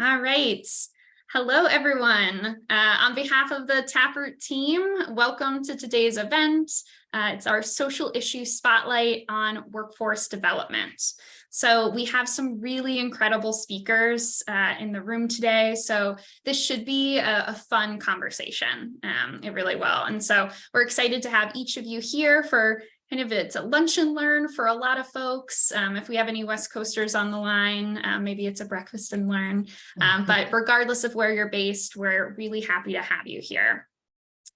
All right. Hello, everyone. On behalf of the Taproot team, welcome to today's event. It's our social issue spotlight on workforce development. So we have some really incredible speakers in the room today. So this should be a fun conversation. It really will. And so we're excited to have each of you here for it's a lunch and learn for a lot of folks. If we have any West Coasters on the line, maybe it's a breakfast and learn. But regardless of where you're based, we're really happy to have you here.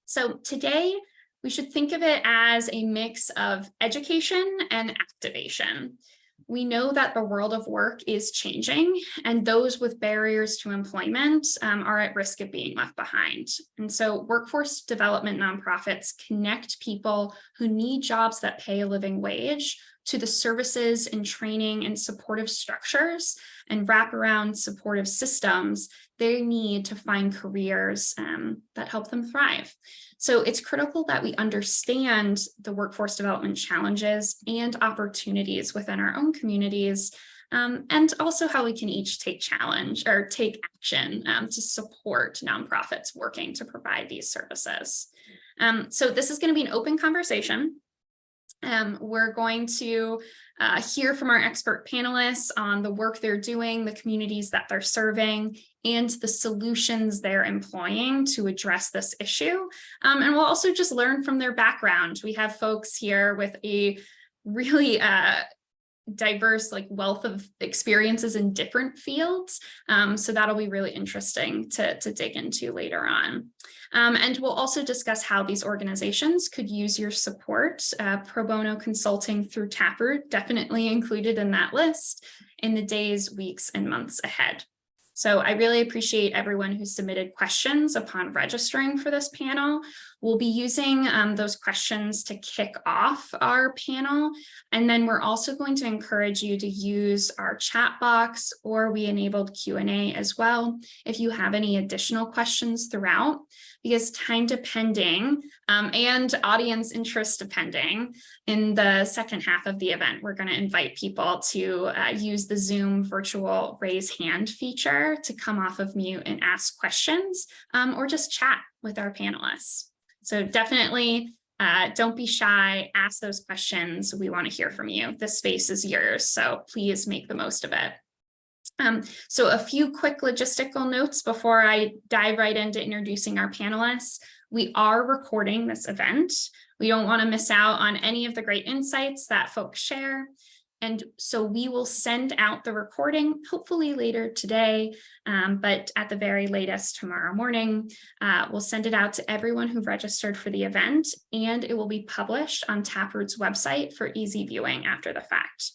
So today, we should think of it as a mix of education and activation. We know that the world of work is changing, and those with barriers to employment are at risk of being left behind. And so workforce development nonprofits connect people who need jobs that pay a living wage to the services and training and supportive structures and wraparound supportive systems they need to find careers that help them thrive. So it's critical that we understand the workforce development challenges and opportunities within our own communities, and also how we can each take action to support nonprofits working to provide these services. So this is going to be an open conversation. We're going to hear from our expert panelists on the work they're doing, the communities that they're serving, and the solutions they're employing to address this issue. And we'll also just learn from their background. We have folks here with a really diverse wealth of experiences in different fields. So that'll be really interesting to dig into later on. And we'll also discuss how these organizations could use your support. Pro bono consulting through Taproot, definitely included in that list in the days, weeks, and months ahead. So I really appreciate everyone who submitted questions upon registering for this panel. We'll be using those questions to kick off our panel. And then we're also going to encourage you to use our chat box, or we enabled Q&A as well if you have any additional questions throughout, because time depending and audience interest depending, in the second half of the event, we're going to invite people to use the Zoom virtual raise hand feature to come off of mute and ask questions or just chat with our panelists. So definitely don't be shy, ask those questions. We want to hear from you. This space is yours, so please make the most of it. So a few quick logistical notes before I dive right into introducing our panelists. We are recording this event. We don't want to miss out on any of the great insights that folks share. And so we will send out the recording, hopefully later today, but at the very latest tomorrow morning. We'll send it out to everyone who registered for the event, and it will be published on Taproot's website for easy viewing after the fact.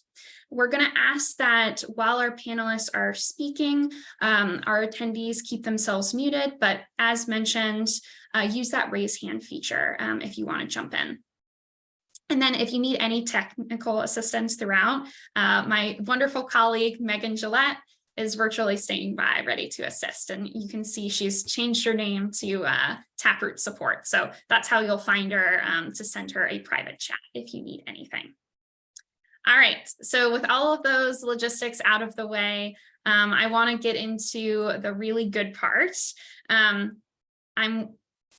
We're going to ask that while our panelists are speaking, our attendees keep themselves muted, but as mentioned, use that raise hand feature if you want to jump in. And then if you need any technical assistance throughout, my wonderful colleague, Megan Gillette, is virtually standing by ready to assist. And you can see she's changed her name to Taproot Support. So that's how you'll find her to send her a private chat if you need anything. All right, so with all of those logistics out of the way, I want to get into the really good part.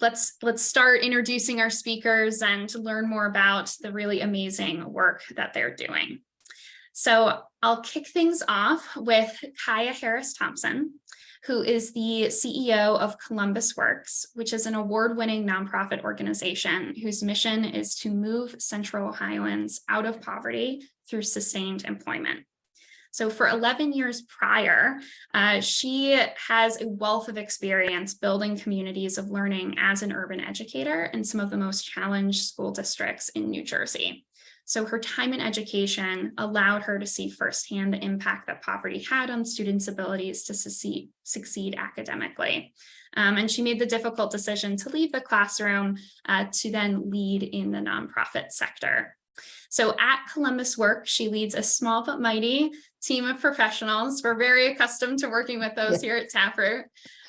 Let's start introducing our speakers and learn more about the really amazing work that they're doing. So I'll kick things off with Kaya Harris-Thompson, who is the CEO of Columbus Works, which is an award-winning nonprofit organization whose mission is to move Central Ohioans out of poverty through sustained employment. So for 11 years prior, she has a wealth of experience building communities of learning as an urban educator in some of the most challenged school districts in New Jersey. So her time in education allowed her to see firsthand the impact that poverty had on students' abilities to succeed academically. And she made the difficult decision to leave the classroom to then lead in the nonprofit sector. So at Columbus Works, she leads a small but mighty team of professionals. We're very accustomed to working with those here at Taproot.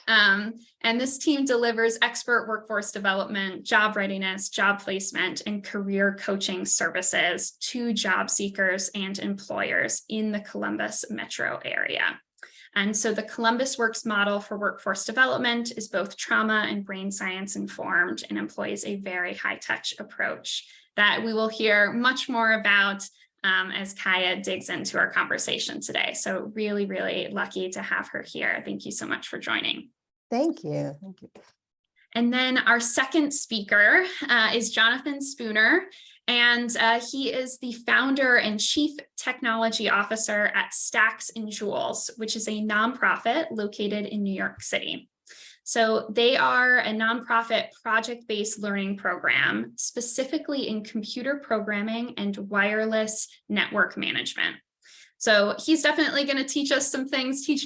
And this team delivers expert workforce development, job readiness, job placement, and career coaching services to job seekers and employers in the Columbus metro area. And so the Columbus Works model for workforce development is both trauma and brain science informed and employs a very high touch approach that we will hear much more about as Kaya digs into our conversation today. So really, really lucky to have her here. Thank you so much for joining. Thank you. Thank you. And then our second speaker is Jonathan Spooner, and he is the founder and chief technology officer at Stacks and Jewels, which is a nonprofit located in New York City. So they are a nonprofit project-based learning program, specifically in computer programming and wireless network management. So he's definitely going to teach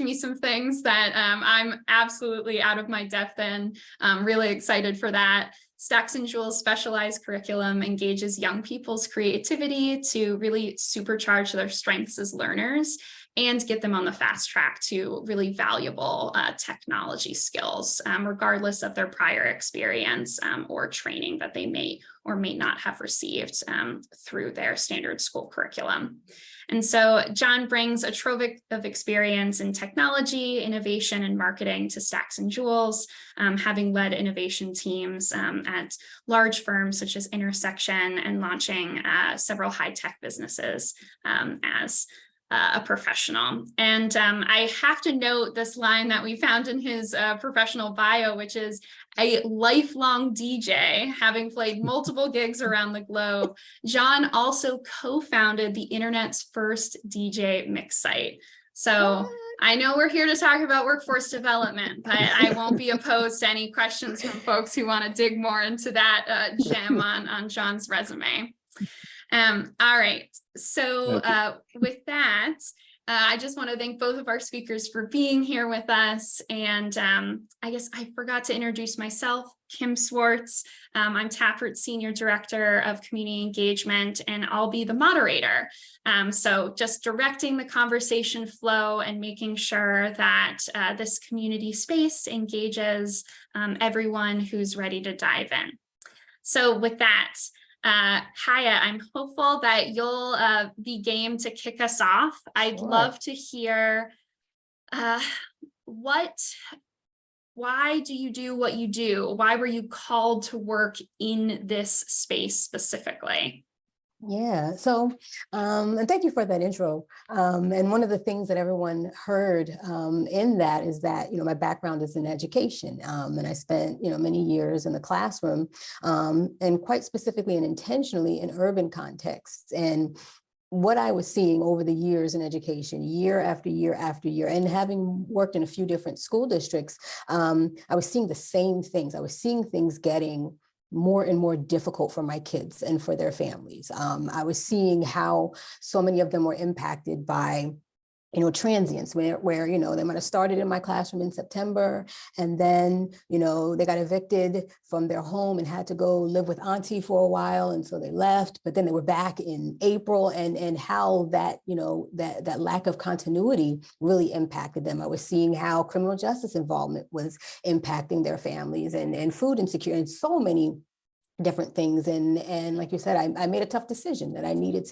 me some things that I'm absolutely out of my depth in. I'm really excited for that. Stacks and Jewels specialized curriculum engages young people's creativity to really supercharge their strengths as learners and get them on the fast track to really valuable technology skills, regardless of their prior experience or training that they may or may not have received through their standard school curriculum. And so John brings a trove of experience in technology, innovation, and marketing to Stacks and Jewels, having led innovation teams at large firms such as Intersection and launching several high-tech businesses as a professional. And I have to note this line that we found in his professional bio, which is a lifelong DJ, having played multiple gigs around the globe. John also co-founded the internet's first DJ mix site. So I know we're here to talk about workforce development, but I won't be opposed to any questions from folks who want to dig more into that gem on John's resume. All right, so with that, I just want to thank both of our speakers for being here with us. And I guess I forgot to introduce myself, Kim Swartz. I'm Taproot Senior Director of Community Engagement, and I'll be the moderator. So just directing the conversation flow and making sure that this community space engages everyone who's ready to dive in. So with that, Kaya, I'm hopeful that you'll be game to kick us off. I'd love to hear why do you do what you do? Why were you called to work in this space specifically? Yeah, so and thank you for that intro. And one of the things that everyone heard in that is that, my background is in education, and I spent, many years in the classroom, and quite specifically and intentionally in urban contexts. And what I was seeing over the years in education, year after year after year, and having worked in a few different school districts, I was seeing the same things. I was seeing things getting more and more difficult for my kids and for their families. I was seeing how so many of them were impacted by transients where they might have started in my classroom in September, and then, they got evicted from their home and had to go live with auntie for a while. And so they left, but then they were back in April, and how that, that lack of continuity really impacted them. I was seeing how criminal justice involvement was impacting their families, and food insecurity, and so many different things. And like you said, I made a tough decision that I needed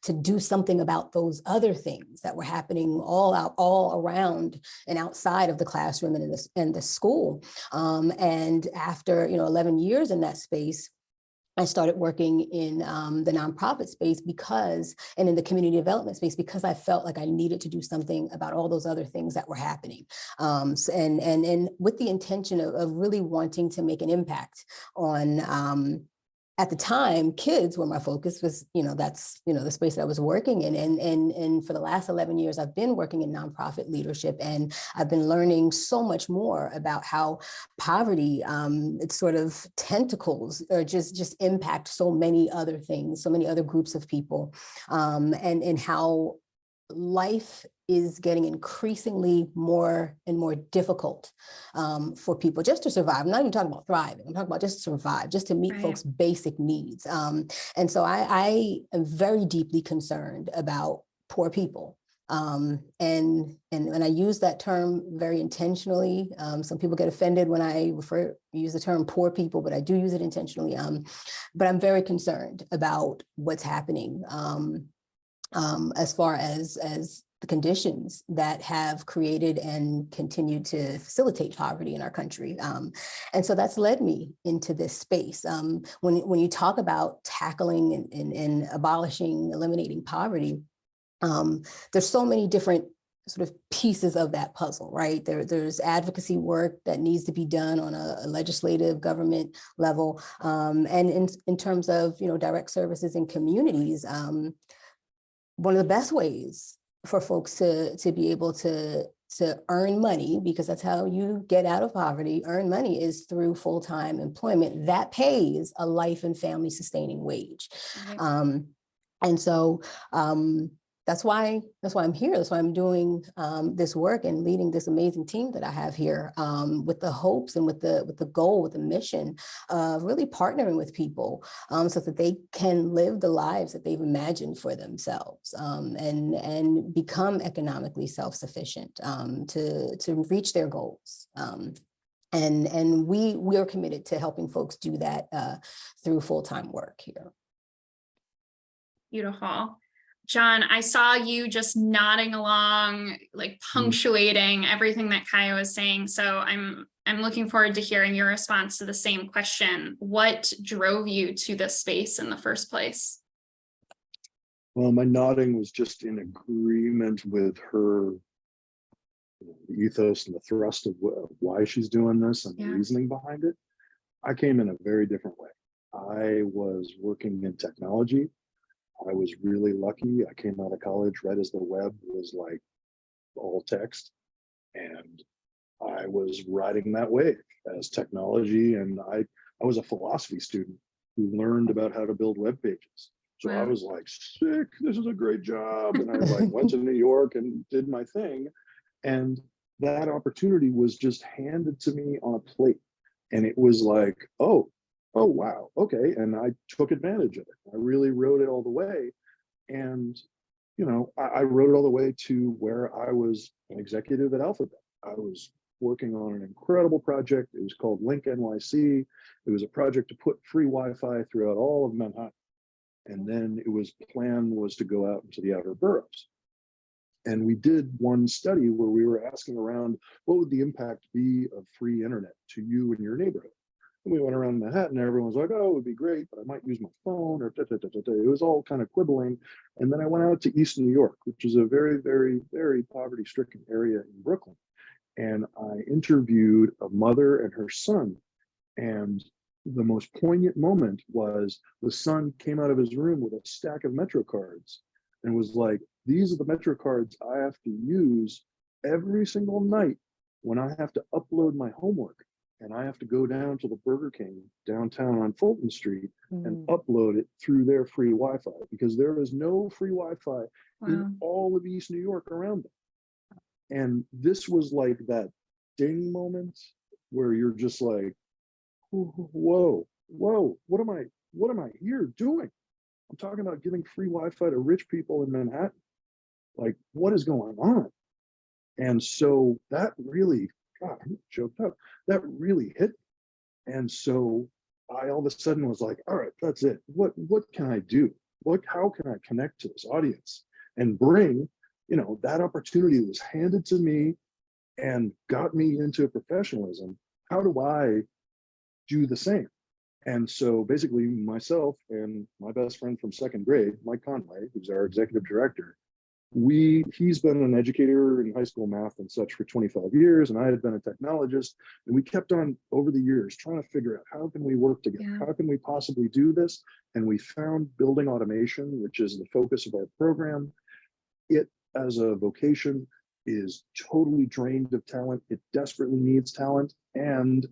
to do something about those other things that were happening all around and outside of the classroom and in the school. And after 11 years in that space, I started working in the nonprofit space and in the community development space, because I felt like I needed to do something about all those other things that were happening. And with the intention of really wanting to make an impact on, at the time, kids were my focus. Was that's the space that I was working in, and for the last 11 years I've been working in nonprofit leadership, and I've been learning so much more about how poverty, its sort of tentacles, or just impact so many other things, so many other groups of people, and how life is getting increasingly more and more difficult for people just to survive. I'm not even talking about thriving. I'm talking about just to survive, just to meet folks' basic needs. And so I am very deeply concerned about poor people. And I use that term very intentionally. Some people get offended when I use the term poor people, but I do use it intentionally. But I'm very concerned about what's happening as far as the conditions that have created and continue to facilitate poverty in our country. And so that's led me into this space. When you talk about tackling and abolishing, eliminating poverty, there's so many different sort of pieces of that puzzle, right? There's advocacy work that needs to be done on a legislative government level. And in terms of, direct services in communities, one of the best ways for folks to be able to earn money, because that's how you get out of poverty, earn money, is through full-time employment that pays a life and family sustaining wage. Right. And so that's why I'm here. That's why I'm doing this work and leading this amazing team that I have here, with the hopes and with the goal, with the mission of really partnering with people so that they can live the lives that they've imagined for themselves, and become economically self-sufficient, to reach their goals. And we are committed to helping folks do that through full-time work here. Beautiful. John, I saw you just nodding along, like punctuating everything that Kaya was saying. So I'm looking forward to hearing your response to the same question. What drove you to this space in the first place? Well, my nodding was just in agreement with her ethos and the thrust of why she's doing this and the reasoning behind it. I came in a very different way. I was working in technology. I was really lucky. I came out of college right as the web was like all text, and I was riding that wave as technology. And I was a philosophy student who learned about how to build web pages. So I was like, sick, this is a great job. And I like went to New York and did my thing. And that opportunity was just handed to me on a plate. And it was like, oh, wow, okay. And I took advantage of it. I really rode it all the way. And, I rode it all the way to where I was an executive at Alphabet. I was working on an incredible project. It was called Link NYC. It was a project to put free Wi-Fi throughout all of Manhattan. And then plan was to go out into the outer boroughs. And we did one study where we were asking around, what would the impact be of free internet to you and your neighborhood? And we went around Manhattan, and everyone was like, oh, it would be great, but I might use my phone, or It was all kind of quibbling. And then I went out to East New York, which is a very, very, very poverty-stricken area in Brooklyn. And I interviewed a mother and her son. And the most poignant moment was the son came out of his room with a stack of Metro cards and was like, these are the Metro cards I have to use every single night when I have to upload my homework. And I have to go down to the Burger King downtown on Fulton Street and upload it through their free Wi-Fi, because there is no free Wi-Fi in all of East New York around them. And this was like that ding moment where you're just like, whoa, what am I here doing? I'm talking about giving free Wi-Fi to rich people in Manhattan. Like, what is going on? And so that really, God, I'm choked up. That really hit me. And so I all of a sudden was like, all right, that's it. What can I do? How can I connect to this audience and bring, that opportunity that was handed to me and got me into professionalism? How do I do the same? And so basically myself and my best friend from second grade, Mike Conway, who's our executive director, he's been an educator in high school math and such for 25 years, and I had been a technologist, and we kept on over the years trying to figure out, how can we work together? How can we possibly do this? And we found building automation, which is the focus of our program. It, as a vocation, is totally drained of talent. It desperately needs talent, and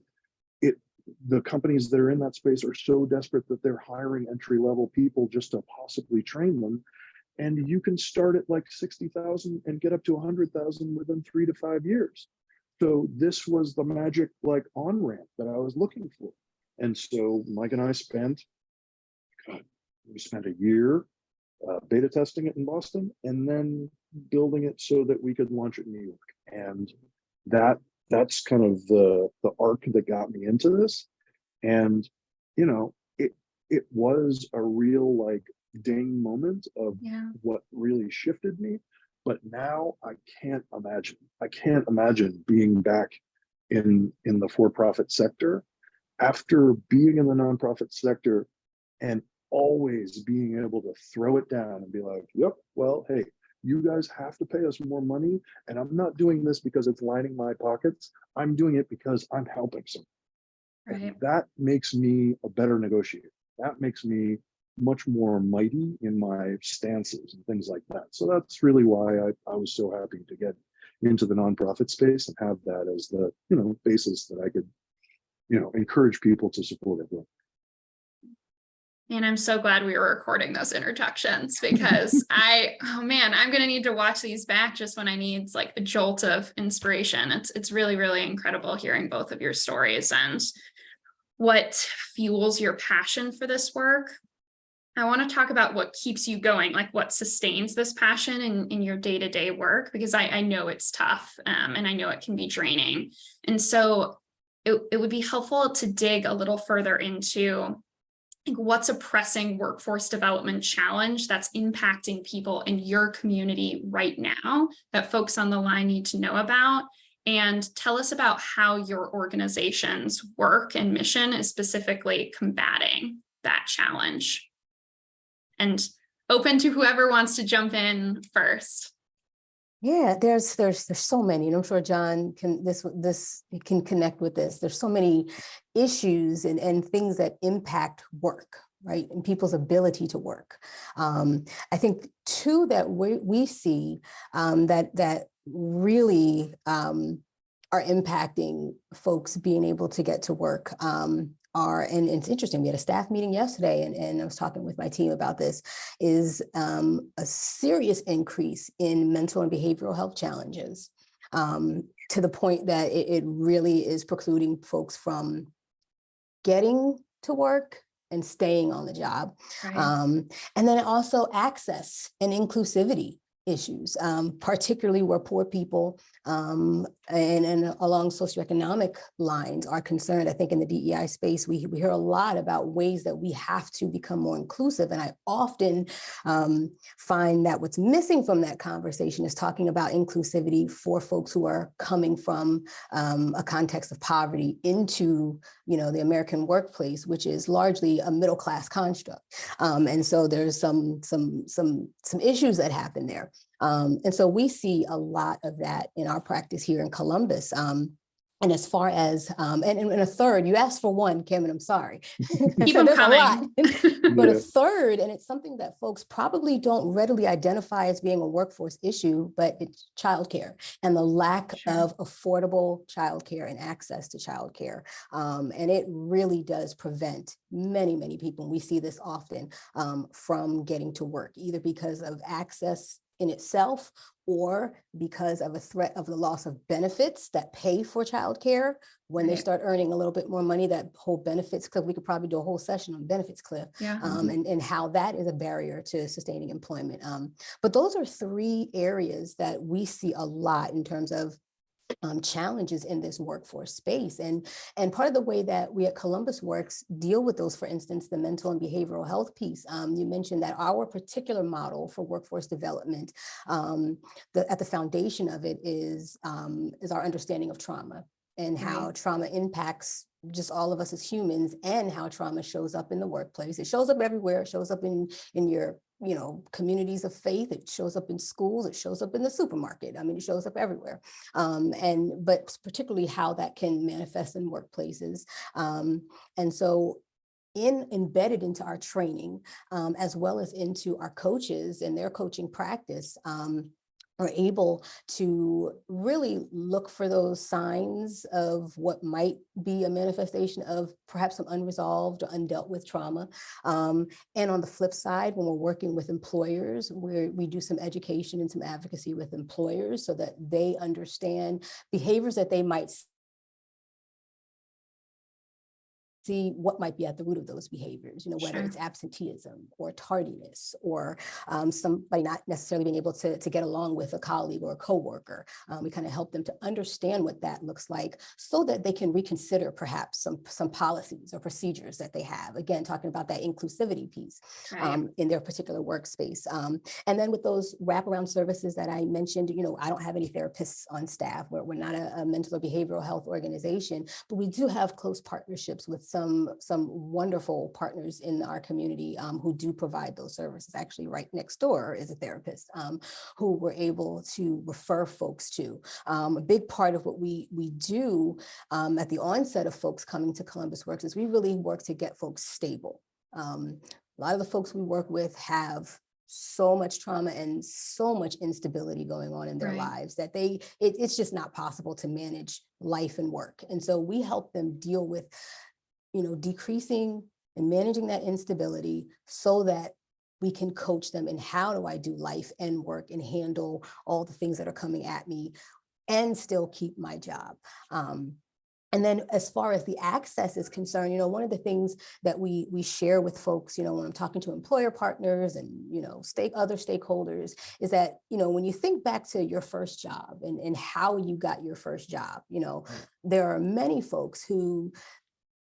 the companies that are in that space are so desperate that they're hiring entry-level people just to possibly train them. And you can start at like 60,000 and get up to 100,000 within 3 to 5 years. So this was the magic on-ramp that I was looking for. And so Mike and I spent a year beta testing it in Boston, and then building it so that we could launch it in New York. And that's kind of the arc that got me into this. And it was a real ding moment of what really shifted me. But now I can't imagine being back in the for-profit sector after being in the nonprofit sector and always being able to throw it down and be like, yep, well, hey, you guys have to pay us more money. And I'm not doing this because it's lining my pockets. I'm doing it because I'm helping someone. Right. And that makes me a better negotiator. That makes me much more mighty in my stances and things like that. So that's really why I was so happy to get into the nonprofit space and have that as the, basis that I could, encourage people to support it with. And I'm so glad we were recording those introductions, because I'm going to need to watch these back just when I need like a jolt of inspiration. It's really, really incredible hearing both of your stories and what fuels your passion for this work. I want to talk about what keeps you going, like what sustains this passion in your day-to-day work, because I know it's tough, and I know it can be draining. And so it would be helpful to dig a little further into what's a pressing workforce development challenge that's impacting people in your community right now that folks on the line need to know about, and tell us about how your organization's work and mission is specifically combating that challenge. And open to whoever wants to jump in first. Yeah, there's so many, and I'm sure John can can connect with this. There's so many issues and things that impact work, right, and people's ability to work. I think two that we see that really are impacting folks being able to get to work. And it's interesting, we had a staff meeting yesterday, and I was talking with my team about this, is a serious increase in mental and behavioral health challenges, to the point that it really is precluding folks from getting to work and staying on the job. Right. And then also access and inclusivity issues, particularly where poor people and along socioeconomic lines are concerned. I think in the DEI space, we hear a lot about ways that we have to become more inclusive. And I often find that what's missing from that conversation is talking about inclusivity for folks who are coming from a context of poverty into, the American workplace, which is largely a middle-class construct. And so there's some issues that happen there. And so we see a lot of that in our practice here in Columbus. And as far as, and a third, you asked for one, Kim, and I'm sorry. Keep them coming. But a third, and it's something that folks probably don't readily identify as being a workforce issue, but it's childcare and the lack of affordable childcare and access to childcare. And it really does prevent many, many people, and we see this often, from getting to work, either because of access in itself, or because of a threat of the loss of benefits that pay for childcare. When they start earning a little bit more money, that whole benefits cliff, we could probably do a whole session on benefits cliff, and how that is a barrier to sustaining employment. But those are three areas that we see a lot in terms of challenges in this workforce space. And part of the way that we at Columbus Works deal with those, for instance, the mental and behavioral health piece, you mentioned that our particular model for workforce development, at the foundation of it is our understanding of trauma and how trauma impacts just all of us as humans, and how trauma shows up in the workplace. It shows up everywhere. It shows up in your communities of faith. It shows up in schools. It shows up in the supermarket. I mean, it shows up everywhere. But particularly how that can manifest in workplaces. And so embedded into our training, as well as into our coaches and their coaching practice, are able to really look for those signs of what might be a manifestation of perhaps some unresolved or undealt with trauma. And on the flip side, when we're working with employers, we do some education and some advocacy with employers so that they understand behaviors that they might see what might be at the root of those behaviors, whether Sure. it's absenteeism or tardiness or somebody not necessarily being able to get along with a colleague or a coworker. We kind of help them to understand what that looks like so that they can reconsider perhaps some policies or procedures that they have. Again, talking about that inclusivity piece in their particular workspace. And then with those wraparound services that I mentioned, I don't have any therapists on staff. We're not a mental or behavioral health organization, but we do have close partnerships with some wonderful partners in our community who do provide those services. Actually, right next door is a therapist who we're able to refer folks to. A big part of what we do at the onset of folks coming to Columbus Works is we really work to get folks stable. A lot of the folks we work with have so much trauma and so much instability going on in their lives that it's just not possible to manage life and work. And so we help them deal with, decreasing and managing that instability so that we can coach them in how do I do life and work and handle all the things that are coming at me and still keep my job. And then as far as the access is concerned, one of the things that we share with folks, when I'm talking to employer partners and, other stakeholders is that, when you think back to your first job and how you got your first job, there are many folks who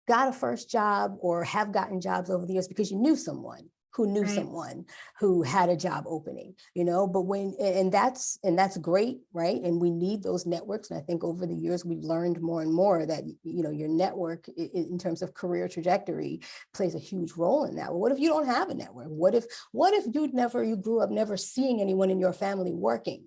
got a first job or have gotten jobs over the years because you knew someone who knew someone who had a job opening, but and that's great, right? And we need those networks. And I think over the years, we've learned more and more that, your network in terms of career trajectory plays a huge role in that. Well, what if you don't have a network? What if you grew up never seeing anyone in your family working?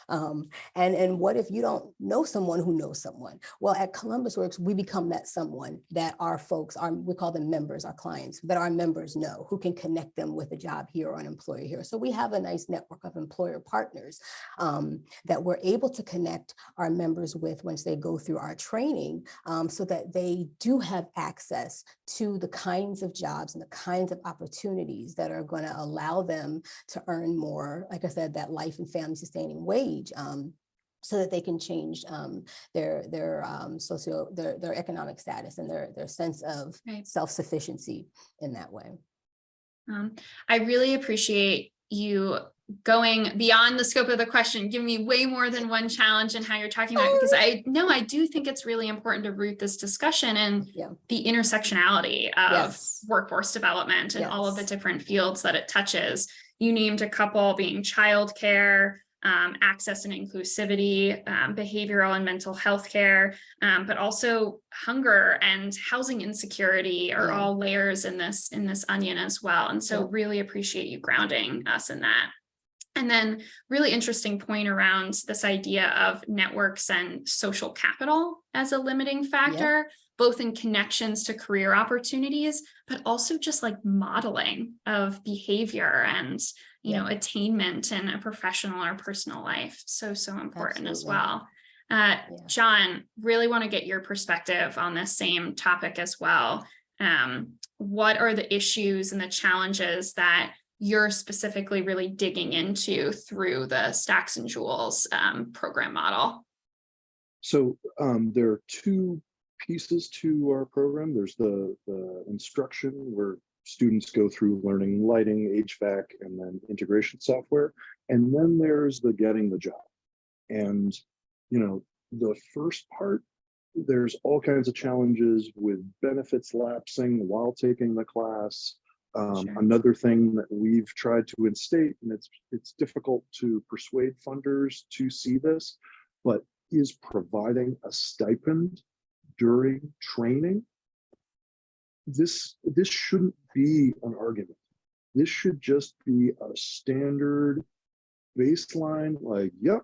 And what if you don't know someone who knows someone? Well, at Columbus Works, we become that someone that our folks we call them members, our clients, that our members know, who can connect them with a job here or an employer here. So we have a nice network of employer partners that we're able to connect our members with once they go through our training so that they do have access to the kinds of jobs and the kinds of opportunities that are going to allow them to earn more, like I said, that life and family sustaining wage, so that they can change their economic status and their sense of self-sufficiency in that way. I really appreciate you going beyond the scope of the question, giving me way more than one challenge in how you're talking about it, because I do think it's really important to root this discussion in the intersectionality of workforce development and all of the different fields that it touches. You named a couple, being childcare, access and inclusivity, behavioral and mental health care, but also hunger and housing insecurity are all layers in this onion as well. And so really appreciate you grounding us in that. And then really interesting point around this idea of networks and social capital as a limiting factor, both in connections to career opportunities, but also just like modeling of behavior and attainment in a professional or personal life. So important as well. John, really want to get your perspective on this same topic as well. What are the issues and the challenges that you're specifically really digging into through the Stacks and Jewels program model? So there are two pieces to our program. There's the instruction where students go through learning lighting, HVAC, and then integration software. And then there's the getting the job. And, the first part, there's all kinds of challenges with benefits lapsing while taking the class. Another thing that we've tried to instate, and it's difficult to persuade funders to see this, but is providing a stipend during training. This shouldn't be an argument. This should just be a standard baseline, like, yep,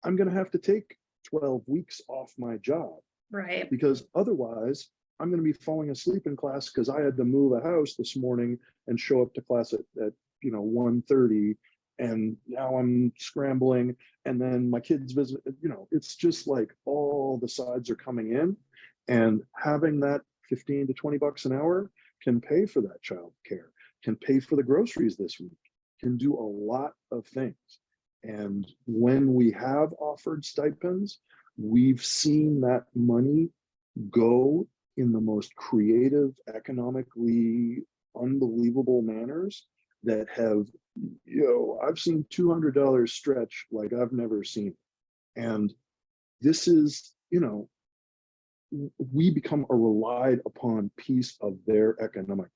I'm going to have to take 12 weeks off my job. Right. Because otherwise, I'm going to be falling asleep in class because I had to move a house this morning and show up to class at 1:30, and now I'm scrambling, and then my kids visit. It's just like all the sides are coming in, and having that $15 to $20 an hour can pay for that child care, can pay for the groceries this week, can do a lot of things. And when we have offered stipends, we've seen that money go in the most creative, economically unbelievable manners that have, I've seen $200 stretch like I've never seen. And this is, we become a relied upon piece of their economic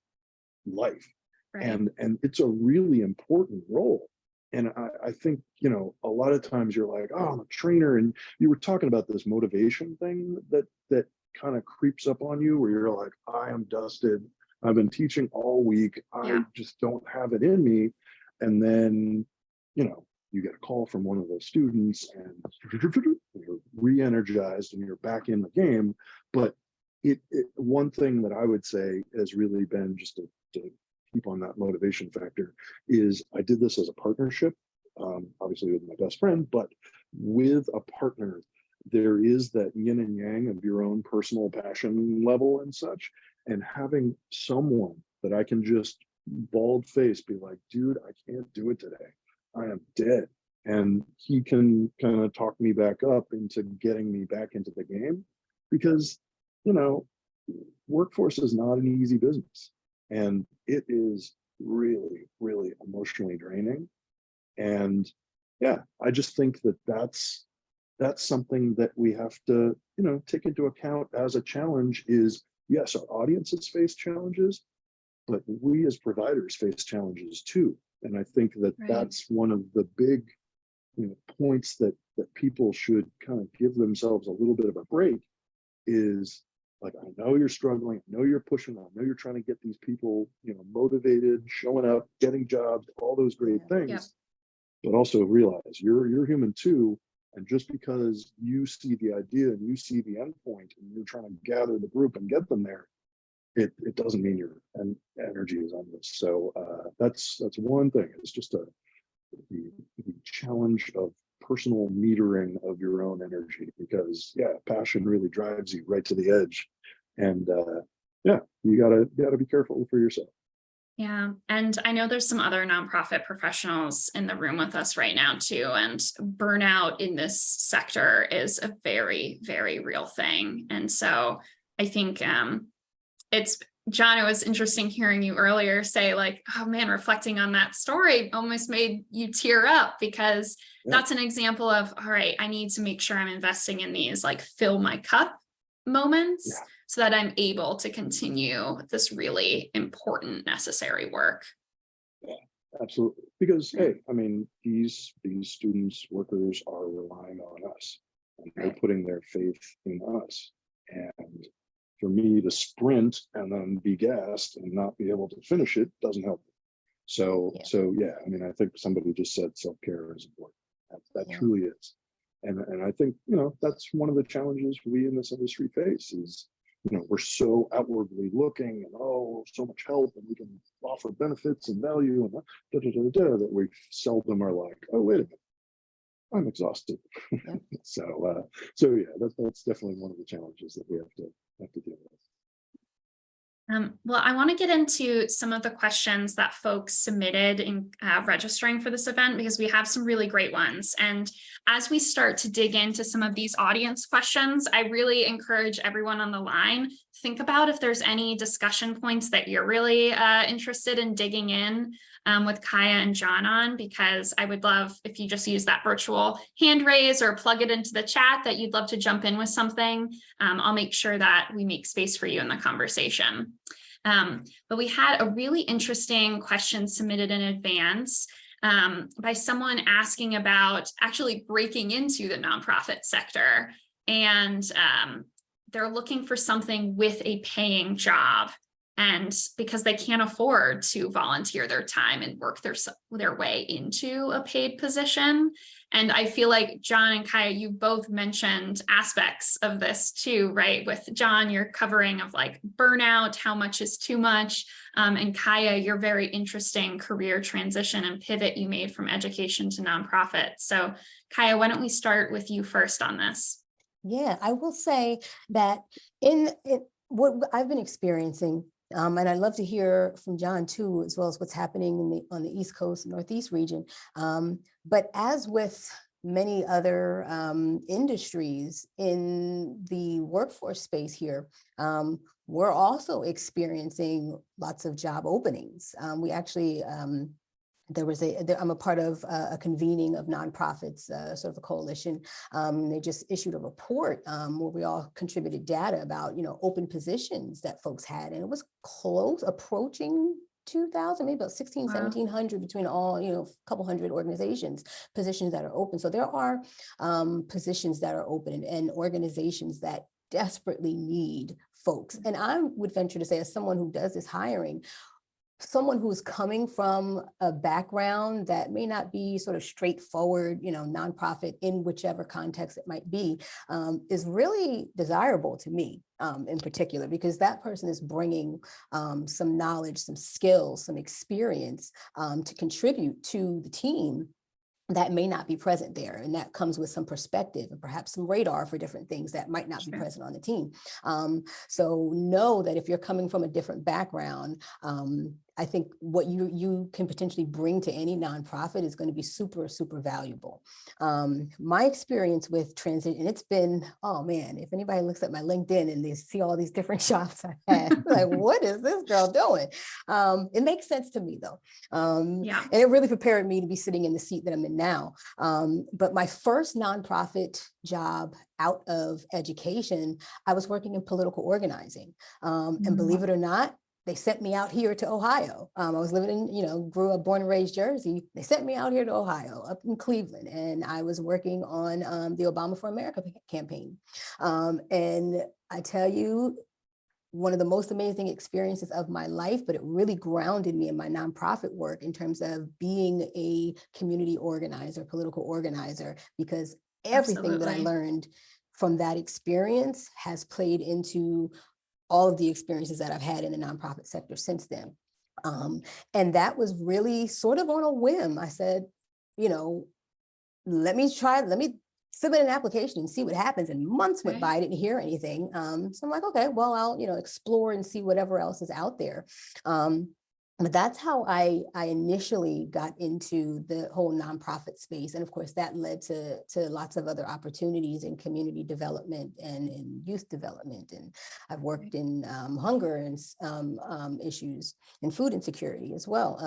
life. Right. And it's a really important role. And I think, a lot of times you're like, oh, I'm a trainer. And you were talking about this motivation thing that kind of creeps up on you where you're like, I am dusted. I've been teaching all week. I just don't have it in me. And then, you get a call from one of those students and you're re-energized and you're back in the game. But one thing that I would say has really been just to keep on that motivation factor is I did this as a partnership, obviously with my best friend, but with a partner, there is that yin and yang of your own personal passion level and such, and having someone that I can just bald face be like, dude, I can't do it today. I am dead. And he can kind of talk me back up into getting me back into the game, because, workforce is not an easy business. And it is really, really emotionally draining. And yeah, I just think that that's something that we have to, take into account as a challenge is, yes, our audiences face challenges, but we as providers face challenges too. And I think that that's one of the big, points that people should kind of give themselves a little bit of a break is, like, I know you're struggling, I know you're pushing, I know you're trying to get these people, motivated, showing up, getting jobs, all those great things, but also realize you're human too. And just because you see the idea and you see the end point and you're trying to gather the group and get them there, it doesn't mean your energy is endless. So that's one thing. It's just the challenge of personal metering of your own energy, because passion really drives you right to the edge. And you gotta be careful for yourself. Yeah. And I know there's some other nonprofit professionals in the room with us right now too. And burnout in this sector is a very, very real thing. And so I think John, it was interesting hearing you earlier say, like, oh man, reflecting on that story almost made you tear up, because that's an example of, all right, I need to make sure I'm investing in these, like, fill my cup moments so that I'm able to continue this really important, necessary work. Yeah, absolutely. Because, hey, I mean, these students, workers are relying on us, and they're putting their faith in us. And for me to sprint and then be gassed and not be able to finish it doesn't help. So I mean, I think somebody just said self-care is important. That truly is. And I think, that's one of the challenges we in this industry face is, we're so outwardly looking and, so much help, and we can offer benefits and value and that we seldom are like, oh, wait a minute, I'm exhausted. So that's definitely one of the challenges that we have to deal with. Well, I want to get into some of the questions that folks submitted in registering for this event, because we have some really great ones. And as we start to dig into some of these audience questions, I really encourage everyone on the line, think about if there's any discussion points that you're really interested in digging in with Kaya and John on, because I would love if you just use that virtual hand raise or plug it into the chat that you'd love to jump in with something. I'll make sure that we make space for you in the conversation. But we had a really interesting question submitted in advance by someone asking about actually breaking into the nonprofit sector. And they're looking for something with a paying job. And because they can't afford to volunteer their time and work their way into a paid position. And I feel like John and Kaya, you both mentioned aspects of this too, right? With John, you're covering of like burnout, how much is too much. And Kaya, your very interesting career transition and pivot you made from education to nonprofit. So Kaya, why don't we start with you first on this? Yeah, I will say that in what I've been experiencing, and I'd love to hear from John too, as well as what's happening on the East Coast, Northeast region. But as with many other industries in the workforce space here, we're also experiencing lots of job openings. We actually, I'm a part of a convening of nonprofits, sort of a coalition. They just issued a report where we all contributed data about, open positions that folks had, and it was close, approaching 2,000, maybe about 16, Wow. 1,700 between all, a couple hundred organizations, positions that are open. So there are positions that are open and organizations that desperately need folks. And I would venture to say, as someone who does this hiring, someone who's coming from a background that may not be sort of straightforward, nonprofit in whichever context it might be, is really desirable to me in particular, because that person is bringing some knowledge, some skills, some experience to contribute to the team that may not be present there. And that comes with some perspective and perhaps some radar for different things that might not be present on the team. So know that if you're coming from a different background, I think what you can potentially bring to any nonprofit is going to be super, super valuable. My experience with transition, and it's been, oh man, if anybody looks at my LinkedIn and they see all these different jobs I had, like, what is this girl doing? It makes sense to me though. And it really prepared me to be sitting in the seat that I'm in now. But my first nonprofit job out of education, I was working in political organizing. And believe it or not, they sent me out here to Ohio. I was living in, born and raised Jersey. They sent me out here to Ohio, up in Cleveland, and I was working on the Obama for America campaign. And I tell you, one of the most amazing experiences of my life, but it really grounded me in my nonprofit work in terms of being a community organizer, political organizer, because everything that I learned from that experience has played into all of the experiences that I've had in the nonprofit sector since then. And that was really sort of on a whim. I said, let me submit an application and see what happens. And months went by, I didn't hear anything. So I'm like, okay, well, I'll, explore and see whatever else is out there. But that's how I initially got into the whole nonprofit space. And of course, that led to lots of other opportunities in community development and in youth development. And I've worked in hunger and issues and food insecurity as well.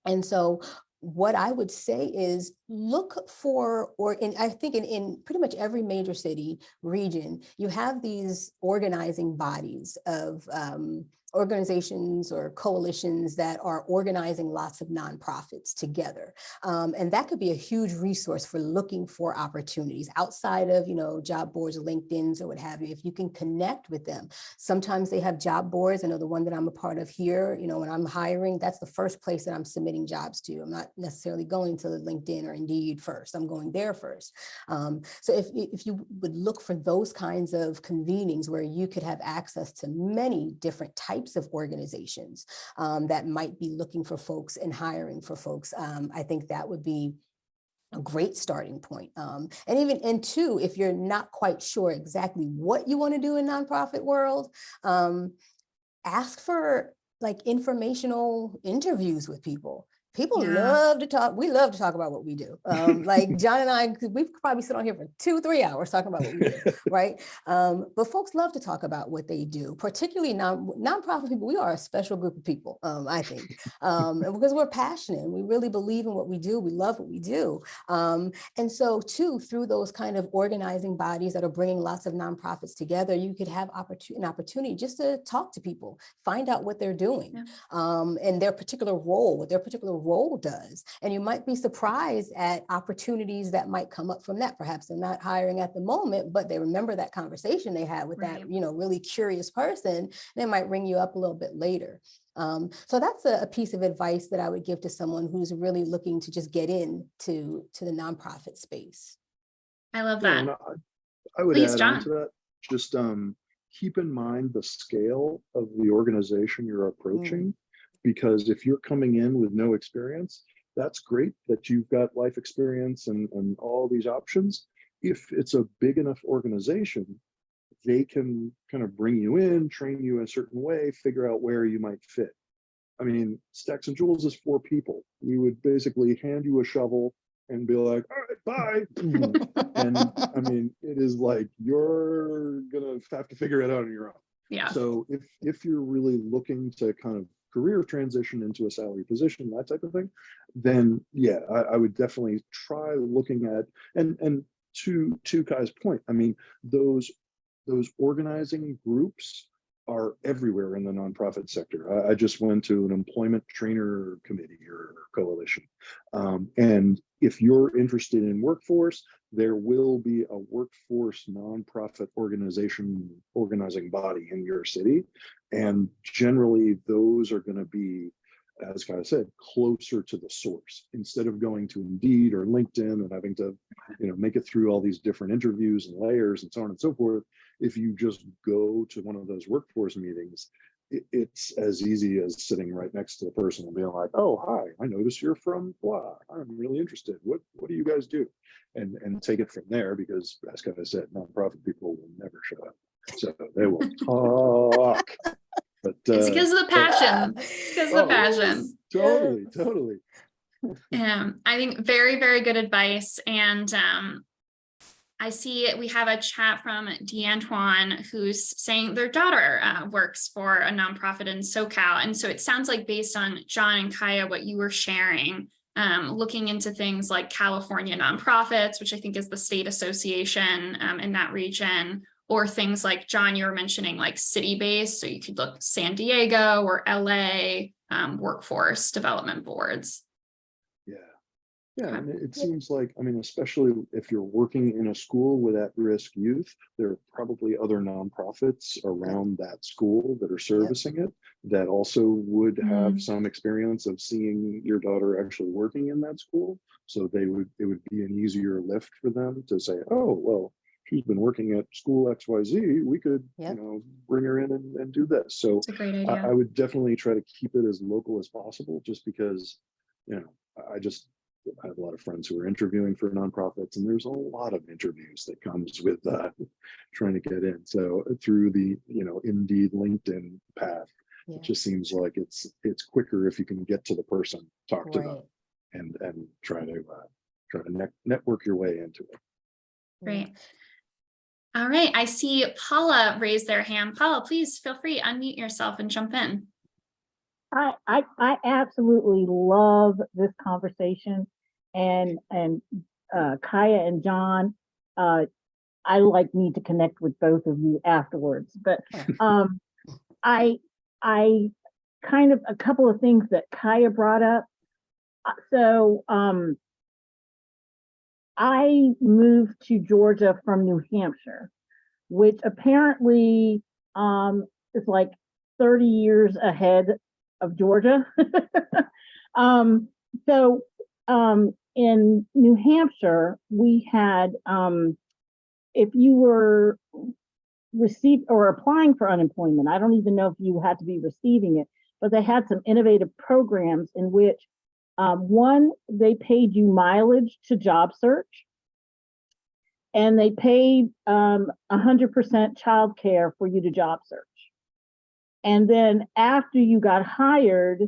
And so what I would say is look for, I think in pretty much every major city region, you have these organizing bodies of organizations or coalitions that are organizing lots of nonprofits together. And that could be a huge resource for looking for opportunities outside of, job boards, LinkedIn's or what have you, if you can connect with them. Sometimes they have job boards. I know the one that I'm a part of here, when I'm hiring, that's the first place that I'm submitting jobs to. I'm not necessarily going to LinkedIn or Indeed first. I'm going there first. So if you would look for those kinds of convenings where you could have access to many different types of organizations that might be looking for folks and hiring for folks, I think that would be a great starting point. And two, if you're not quite sure exactly what you want to do in nonprofit world, ask for informational interviews with people. People love to talk. We love to talk about what we do. Like John and I, we could probably sit on here for 2-3 hours talking about what we do, right? But folks love to talk about what they do, particularly nonprofit people. We are a special group of people, I think, and because we're passionate. We really believe in what we do. We love what we do. And so too, through those kind of organizing bodies that are bringing lots of nonprofits together, you could have an opportunity just to talk to people, find out what they're doing, and their particular role, what their particular role does. And you might be surprised at opportunities that might come up from that. Perhaps they're not hiring at the moment, but they remember that conversation they had with that, really curious person, and it might ring you up a little bit later. So that's a piece of advice that I would give to someone who's really looking to just get into the nonprofit space. I love that. I would Please, add John. on to that, just keep in mind the scale of the organization you're approaching. Because if you're coming in with no experience, that's great that you've got life experience and all these options. If it's a big enough organization, they can kind of bring you in, train you a certain way, figure out where you might fit. I mean, Stacks and Jewels is 4 people. We would basically hand you a shovel and be like, all right, bye. And I mean, it is like, you're gonna have to figure it out on your own. Yeah. So if you're really looking to kind of career transition into a salary position, that type of thing, then yeah, I would definitely try looking at, and to Kai's point, I mean, those organizing groups are everywhere in the nonprofit sector. I just went to an employment trainer committee or coalition. And if you're interested in workforce, there will be a workforce nonprofit organizing body in your city. And generally those are going to be, as Kai said, closer to the source, instead of going to Indeed or LinkedIn and having to, make it through all these different interviews and layers and so on and so forth. If you just go to one of those workforce meetings, it's as easy as sitting right next to the person and being like, oh, hi, I notice you're from blah. I'm really interested. What do you guys do? And take it from there, because as Kai said, nonprofit people will never shut up. So they will talk. But it's because of the passion. It's because of the passion. Totally. I think very, very good advice. And I see we have a chat from D'Antoine, who's saying their daughter works for a nonprofit in SoCal. And so it sounds like, based on John and Kaya, what you were sharing, looking into things like California nonprofits, which I think is the state association in that region, or things like, John, you were mentioning, like city-based. So you could look San Diego or LA workforce development boards. Yeah, and it seems like, I mean, especially if you're working in a school with at-risk youth, there are probably other nonprofits around that school that are servicing it, that also would have some experience of seeing your daughter actually working in that school. So it would be an easier lift for them to say, oh, well, she's been working at school XYZ, we could, bring her in and do this. So it's a great idea. I would definitely try to keep it as local as possible, just because, I have a lot of friends who are interviewing for nonprofits, and there's a lot of interviews that comes with trying to get in. So through the Indeed, LinkedIn path, it just seems like it's quicker if you can get to the person, talk to them, and try to network your way into it. Great. All right, I see Paula raise their hand. Paula, please feel free, unmute yourself and jump in. I absolutely love this conversation, and Kaya and John, I need to connect with both of you afterwards. But I kind of, a couple of things that Kaya brought up. So I moved to Georgia from New Hampshire, which apparently is like 30 years ahead of Georgia. So in New Hampshire, we had, if you were applying for unemployment, I don't even know if you had to be receiving it, but they had some innovative programs in which, one, they paid you mileage to job search, and they paid 100% childcare for you to job search. And then after you got hired,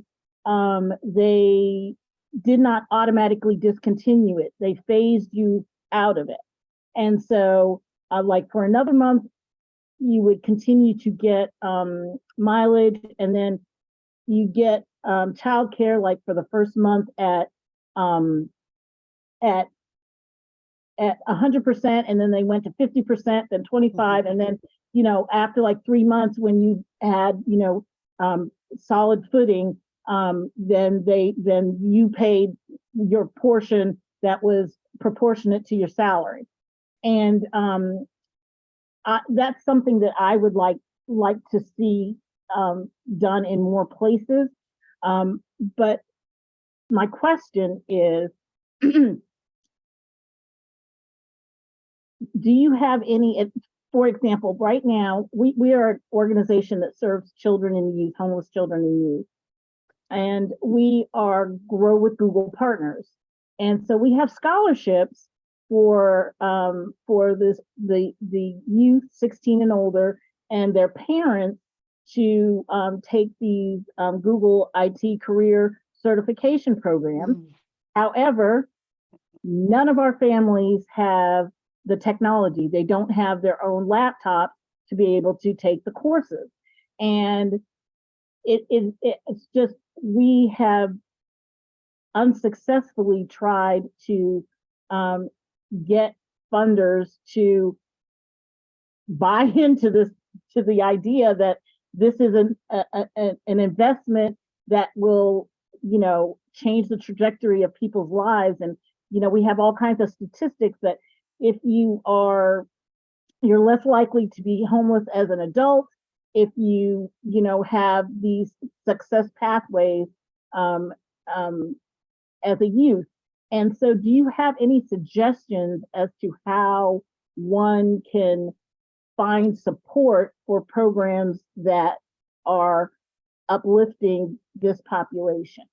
they did not automatically discontinue it. They phased you out of it. And so like for another month, you would continue to get mileage, and then you get childcare, like for the first month at 100%, and then they went to 50%, then 25, and then after like 3 months, when you had solid footing, then you paid your portion that was proportionate to your salary. And that's something that I would like to see done in more places. But my question is, do you have any, for example, right now, we are an organization that serves children and youth, homeless children and youth, and we are Grow with Google partners. And so we have scholarships for the youth 16 and older and their parents to take these Google IT career certification programs. However, None of our families have the technology. They don't have their own laptops to be able to take the courses. And it's just, we have unsuccessfully tried to get funders to buy into this, to the idea that this is an investment that will, you know, change the trajectory of people's lives. And, you know, we have all kinds of statistics that if you're less likely to be homeless as an adult, if you know, have these success pathways as a youth. And so do you have any suggestions as to how one can find support for programs that are uplifting this population?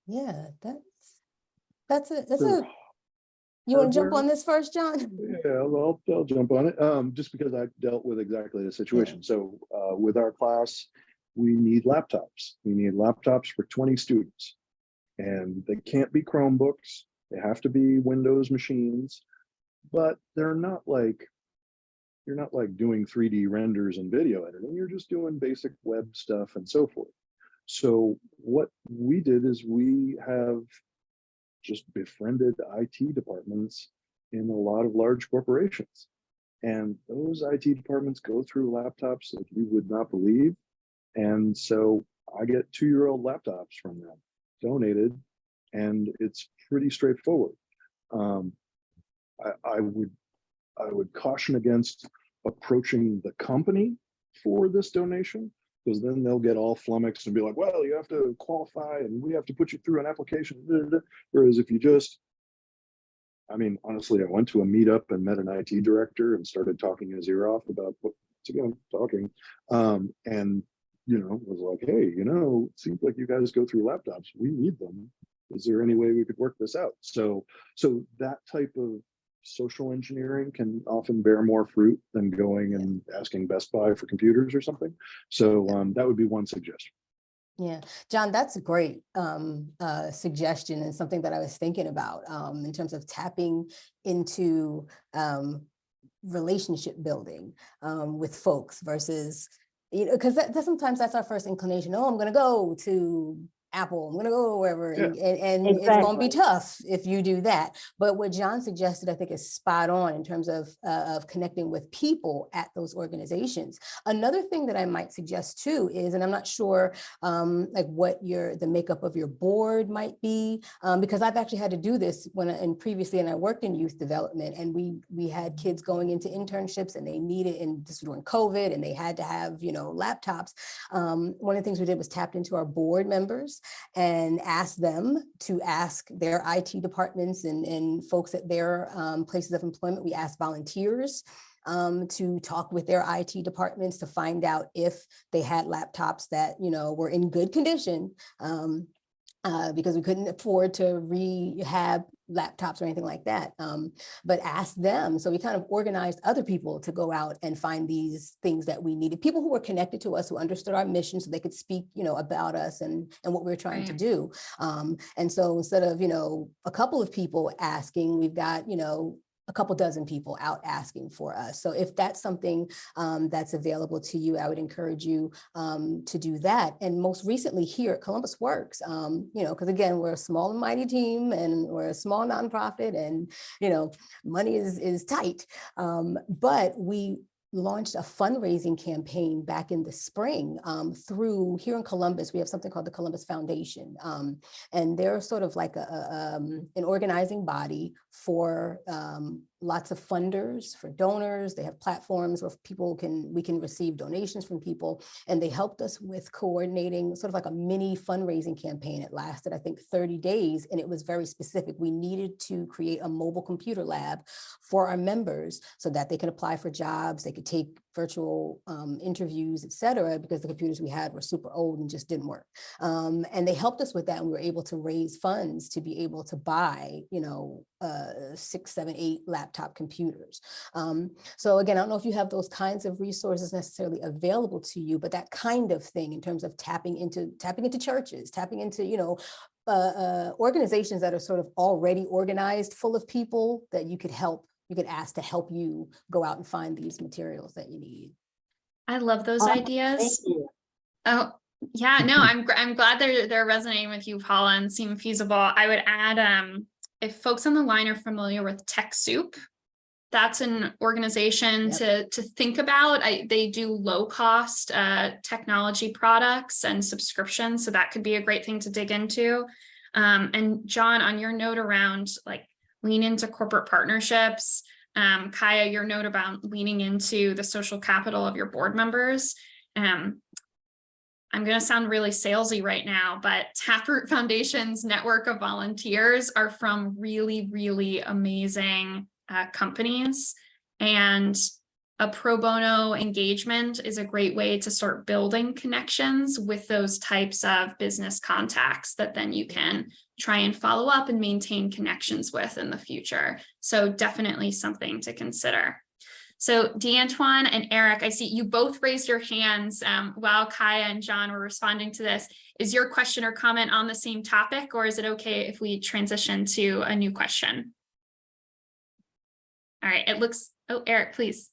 Yeah, that's a So you want to jump hardware- on this first, John? Yeah, well, I'll jump on it, just because I've dealt with exactly the situation. So with our class, we need laptops. We need laptops for 20 students. And they can't be Chromebooks. They have to be Windows machines, but you're not like doing 3D renders and video editing. You're just doing basic web stuff and so forth. So what we did is we have just befriended IT departments in a lot of large corporations. And those IT departments go through laptops that you would not believe. And so I get 2-year-old laptops from them donated, and it's pretty straightforward. I would caution against approaching the company for this donation, because then they'll get all flummoxed and be like, well, you have to qualify and we have to put you through an application. Whereas if you just, I mean, honestly, I went to a meetup and met an IT director and started talking his ear off about what's again talking. And you know, was like, hey, you know, it seems like you guys go through laptops. We need them. Is there any way we could work this out? So that type of social engineering can often bear more fruit than going and asking Best Buy for computers or something. So that would be one suggestion. Yeah, John, that's a great suggestion, and something that I was thinking about in terms of tapping into relationship building with folks versus, you know, because sometimes that's our first inclination. Oh, I'm going to go to Apple, I'm going to go wherever, and Exactly. It's going to be tough if you do that. But what John suggested, I think, is spot on in terms of connecting with people at those organizations. Another thing that I might suggest too is, and I'm not sure like what the makeup of your board might be, because I've actually had to do this previously, and I worked in youth development, and we had kids going into internships, and they needed, and this was during COVID, and they had to have, you know, laptops. One of the things we did was tapped into our board members and asked them to ask their IT departments and folks at their places of employment. We asked volunteers to talk with their IT departments to find out if they had laptops that, you know, were in good condition, because we couldn't afford to rehab laptops or anything like that, but ask them. So we kind of organized other people to go out and find these things that we needed, people who were connected to us, who understood our mission, so they could speak, you know, about us and what we were trying to do. And so instead of, you know, a couple of people asking, we've got, you know, a couple dozen people out asking for us. So if that's something that's available to you, I would encourage you to do that. And most recently here at Columbus Works, you know, because again, we're a small and mighty team, and we're a small nonprofit, and, you know, money is tight. But we launched a fundraising campaign back in the spring through here in Columbus. We have something called the Columbus Foundation, and they're sort of like an organizing body for lots of funders, for donors. They have platforms where we can receive donations from people, and they helped us with coordinating sort of like a mini fundraising campaign. It lasted, I think, 30 days, and it was very specific. We needed to create a mobile computer lab for our members so that they could apply for jobs, they could take virtual interviews, et cetera, because the computers we had were super old and just didn't work. And they helped us with that, and we were able to raise funds to be able to buy, you know, 6, 7, 8 laptop computers. So again, I don't know if you have those kinds of resources necessarily available to you, but that kind of thing in terms of tapping into churches, tapping into, you know, organizations that are sort of already organized, full of people that you could ask to help you go out and find these materials that you need. I love those Thank ideas. you. Oh, yeah, no, I'm glad they're resonating with you, Paula, and seem feasible. I would add, if folks on the line are familiar with TechSoup, that's an organization to think about. They do low cost technology products and subscriptions, so that could be a great thing to dig into. And John, on your note around like lean into corporate partnerships, Kaya, your note about leaning into the social capital of your board members. I'm going to sound really salesy right now, but Taproot Foundation's network of volunteers are from really, really amazing companies, and a pro bono engagement is a great way to start building connections with those types of business contacts that then you can try and follow up and maintain connections with in the future. So definitely something to consider. So DeAntoine and Eric, I see you both raised your hands while Kaya and John were responding to this. Is your question or comment on the same topic, or is it okay if we transition to a new question? All right, it looks, oh, Eric, please.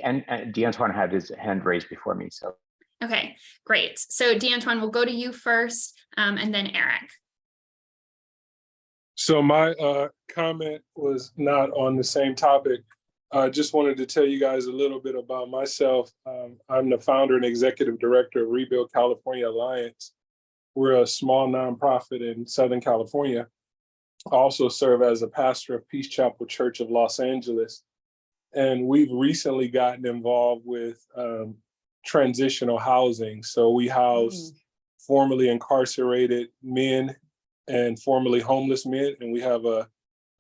And DeAntoine had his hand raised before me, so. Okay, great. So DeAntoine, we'll go to you first, and then Eric. So my comment was not on the same topic. I just wanted to tell you guys a little bit about myself. I'm the founder and executive director of Rebuild California Alliance. We're a small nonprofit in Southern California. I also serve as a pastor of Peace Chapel Church of Los Angeles. And we've recently gotten involved with transitional housing. So we house formerly incarcerated men and formerly homeless men, and we have a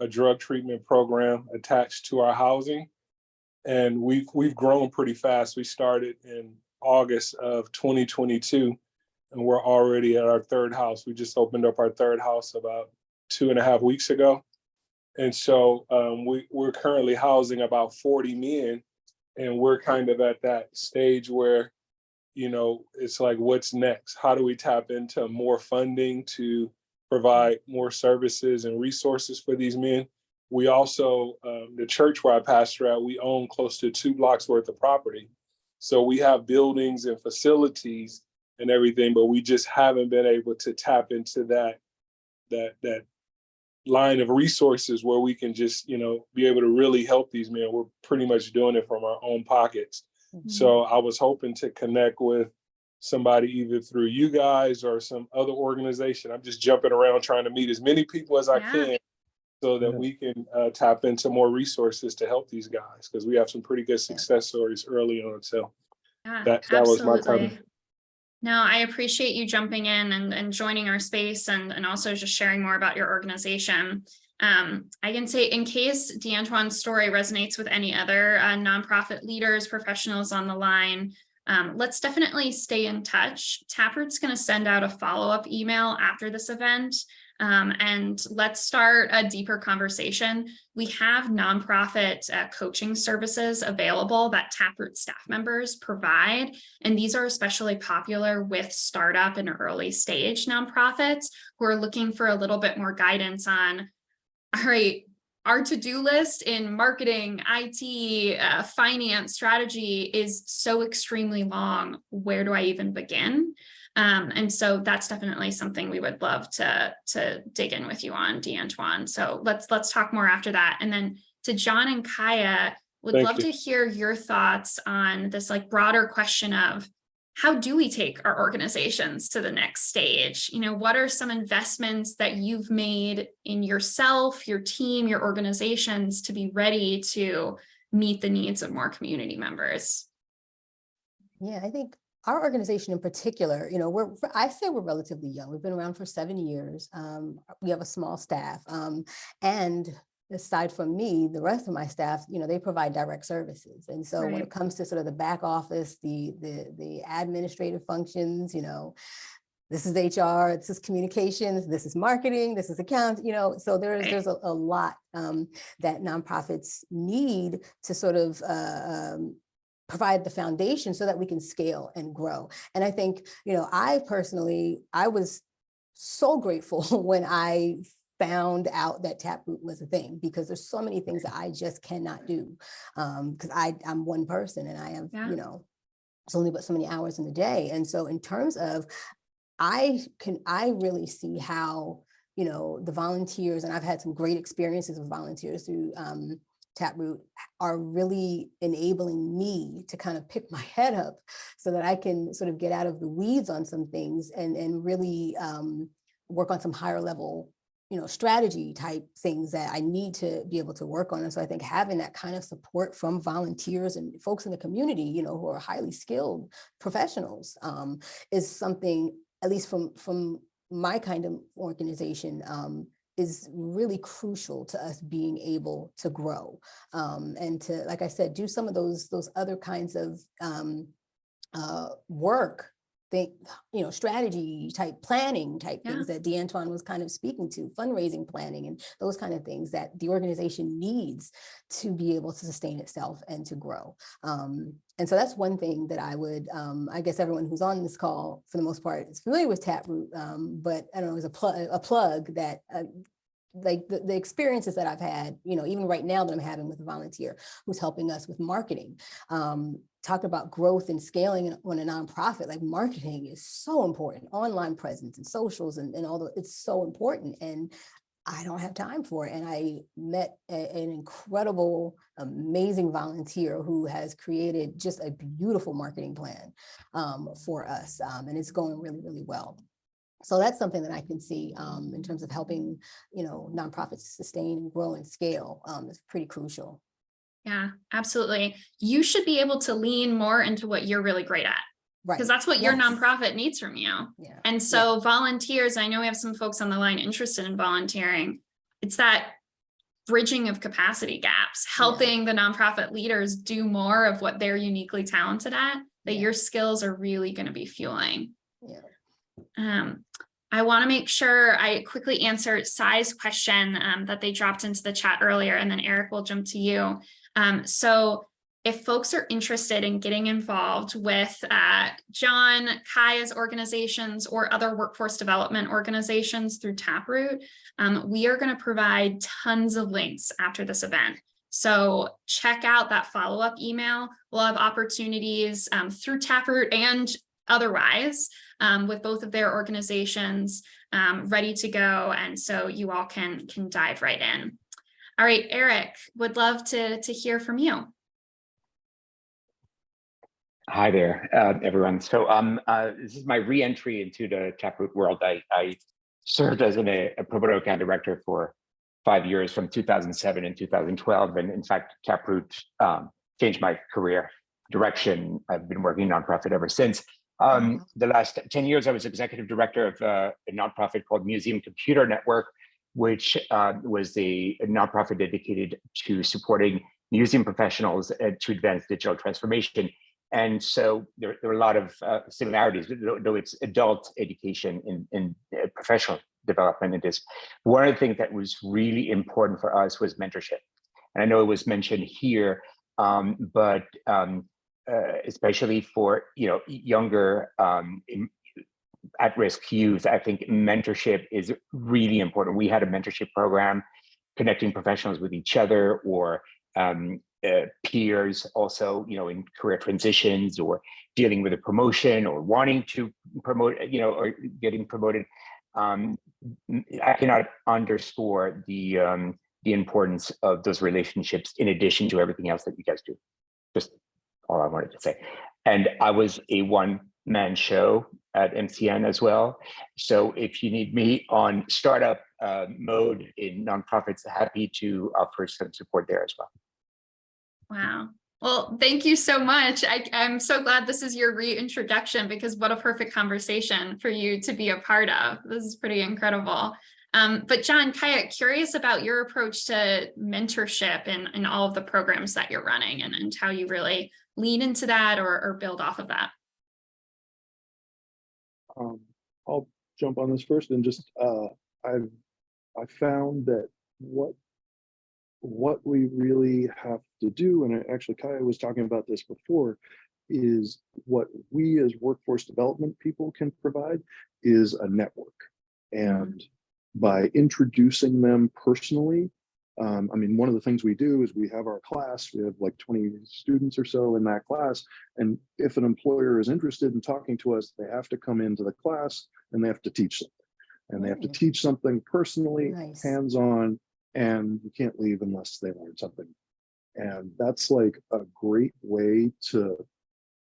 drug treatment program attached to our housing. And we've grown pretty fast. We started in August of 2022, and we're already at our third house. We just opened up our third house about 2.5 weeks ago. And so we're currently housing about 40 men, and we're kind of at that stage where, you know, it's like, what's next? How do we tap into more funding to provide more services and resources for these men? We also, the church where I pastor at, we own close to 2 blocks worth of property. So we have buildings and facilities and everything, but we just haven't been able to tap into that line of resources where we can just, you know, be able to really help these men. We're pretty much doing it from our own pockets. So I was hoping to connect with somebody either through you guys or some other organization. I'm just jumping around trying to meet as many people as I can so that we can tap into more resources to help these guys, because we have some pretty good success stories early on. So that was my comment. No, I appreciate you jumping in and joining our space and also just sharing more about your organization. I can say, in case DeAntoine's story resonates with any other nonprofit leaders, professionals on the line, let's definitely stay in touch. Taproot's going to send out a follow-up email after this event. And let's start a deeper conversation. We have nonprofit coaching services available that Taproot staff members provide, and these are especially popular with startup and early stage nonprofits who are looking for a little bit more guidance on, all right, our to-do list in marketing, IT, finance, strategy is so extremely long. Where do I even begin? And so that's definitely something we would love to dig in with you on, DeAntoine. So let's talk more after that. And then to John and Kaya, would love to hear your thoughts on this like broader question of, how do we take our organizations to the next stage? You know, what are some investments that you've made in yourself, your team, your organizations to be ready to meet the needs of more community members? Yeah, I think our organization in particular, you know, I say we're relatively young. We've been around for 7 years. We have a small staff. And aside from me, the rest of my staff, you know, they provide direct services. And so when it comes to sort of the back office, the administrative functions, you know, this is HR, this is communications, this is marketing, this is accounts, you know, so there's a lot that nonprofits need to sort of provide the foundation so that we can scale and grow. And I think, you know, I was so grateful when I found out that Taproot was a thing, because there's so many things that I just cannot do, because I'm one person and I have, you know, it's only but so many hours in the day. And so in terms of, I really see how, you know, the volunteers, and I've had some great experiences with volunteers through Taproot, are really enabling me to kind of pick my head up so that I can sort of get out of the weeds on some things and really work on some higher level, you know, strategy type things that I need to be able to work on. And so I think having that kind of support from volunteers and folks in the community, you know, who are highly skilled professionals, is something, at least from my kind of organization, is really crucial to us being able to grow, and to, like I said, do some of those other kinds of work, you know, strategy type, planning type things that DeAntoine was kind of speaking to, fundraising planning and those kind of things that the organization needs to be able to sustain itself and to grow. And so that's one thing that I would, I guess everyone who's on this call for the most part is familiar with Taproot, but I don't know, as a plug that like the experiences that I've had, you know, even right now that I'm having with a volunteer who's helping us with marketing, talk about growth and scaling on a nonprofit, like marketing is so important, online presence and socials and all the, it's so important. And I don't have time for it. And I met an incredible, amazing volunteer who has created just a beautiful marketing plan for us. And it's going really, really well. So that's something that I can see in terms of helping, you know, nonprofits sustain and grow and scale. Is pretty crucial. Yeah, absolutely. You should be able to lean more into what you're really great at. Right. Because that's what your nonprofit needs from you. Yeah. And so volunteers, I know we have some folks on the line interested in volunteering. It's that bridging of capacity gaps, helping the nonprofit leaders do more of what they're uniquely talented at, that your skills are really going to be fueling. Yeah. I want to make sure I quickly answer Sai's question that they dropped into the chat earlier, and then Eric will jump to you. So if folks are interested in getting involved with John, Kaya's organizations or other workforce development organizations through Taproot, we are going to provide tons of links after this event. So check out that follow-up email. We'll have opportunities through Taproot and otherwise with both of their organizations ready to go. And so you all can dive right in. All right, Eric, would love to hear from you. Hi there, everyone. So this is my re-entry into the Taproot world. I served as a pro bono account director for 5 years from 2007 and 2012. And in fact, Taproot changed my career direction. I've been working nonprofit ever since. The last 10 years, I was executive director of a nonprofit called Museum Computer Network, which was a nonprofit dedicated to supporting museum professionals to advance digital transformation. And so there are a lot of similarities, though it's adult education in professional development in this. One of the things that was really important for us was mentorship. And I know it was mentioned here, but especially for younger at-risk youth, I think mentorship is really important. We had a mentorship program connecting professionals with each other, or peers also, in career transitions, or dealing with a promotion, or wanting to promote, or getting promoted. I cannot underscore the importance of those relationships in addition to everything else that you guys do. Just all I wanted to say. And I was a one-man show at MCN as well. So if you need me on startup mode in nonprofits, happy to offer some support there as well. Wow. Well, thank you so much. I'm so glad this is your reintroduction, because what a perfect conversation for you to be a part of. This is pretty incredible. But John, Kaya, curious about your approach to mentorship in all of the programs that you're running, and how you really lean into that or build off of that. I'll jump on this first, and just I found that what we really have to do, and actually Kaya was talking about this before, is what we as workforce development people can provide is a network. And by introducing them personally, I mean, one of the things we do is we have our class, we have like 20 students or so in that class. And if an employer is interested in talking to us, they have to come into the class and they have to teach something. And they have to teach something personally, hands-on, and you can't leave unless they learn something. And that's like a great way to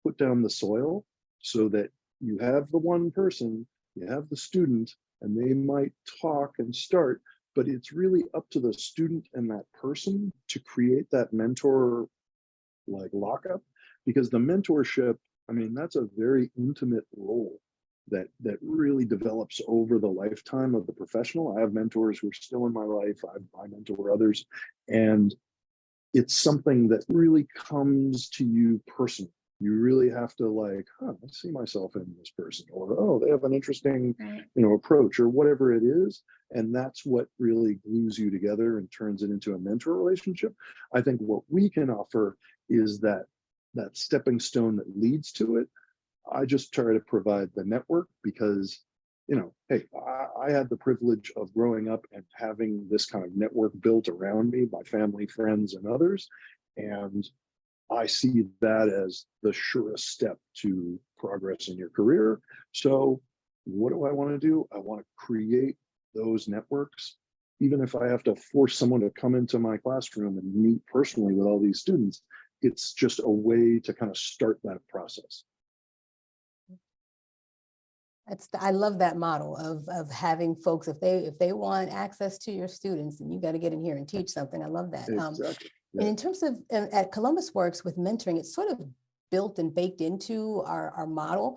put down the soil so that you have the one person, you have the student, and they might talk and start, but it's really up to the student and that person to create that mentor like lockup, because the mentorship, I mean, that's a very intimate role that really develops over the lifetime of the professional. I have mentors who are still in my life. I mentor others, and it's something that really comes to you personally. You really have to like, I see myself in this person, or, oh, they have an interesting, approach, or whatever it is. And that's what really glues you together and turns it into a mentor relationship. I think what we can offer is that stepping stone that leads to it. I just try to provide the network because, hey, I had the privilege of growing up and having this kind of network built around me by family, friends, and others. And I see that as the surest step to progress in your career. So what do I want to do? I want to create those networks. Even if I have to force someone to come into my classroom and meet personally with all these students, it's just a way to kind of start that process. I love that model of having folks, if they want access to your students, and you got to get in here and teach something. I love that. Exactly. And in terms of at Columbus Works with mentoring, it's sort of built and baked into our model.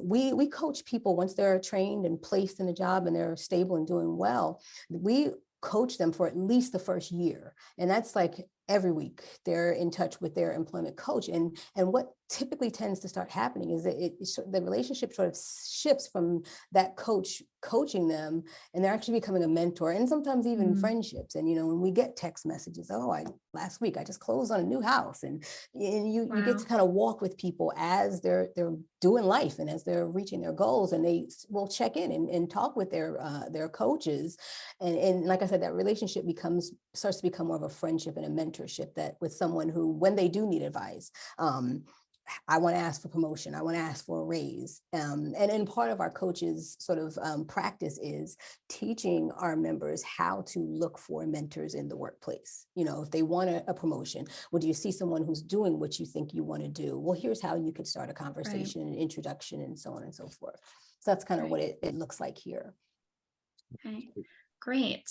We coach people once they're trained and placed in a job and they're stable and doing well. We coach them for at least the first year. And that's like every week they're in touch with their employment coach. And what typically tends to start happening is that the relationship sort of shifts from that coach coaching them, and they're actually becoming a mentor, and sometimes even friendships. And when we get text messages, last week I just closed on a new house, and you get to kind of walk with people as they're doing life and as they're reaching their goals, and they will check in and talk with their coaches, and like I said, that relationship starts to become more of a friendship and a mentorship, that with someone who, when they do need advice, I want to ask for promotion, I want to ask for a raise. And part of our coaches sort of practice is teaching our members how to look for mentors in the workplace. If they want a promotion, well, do you see someone who's doing what you think you want to do? Well, here's how you could start a conversation, an introduction, and so on and so forth. So that's kind of what it looks like here. Okay, great.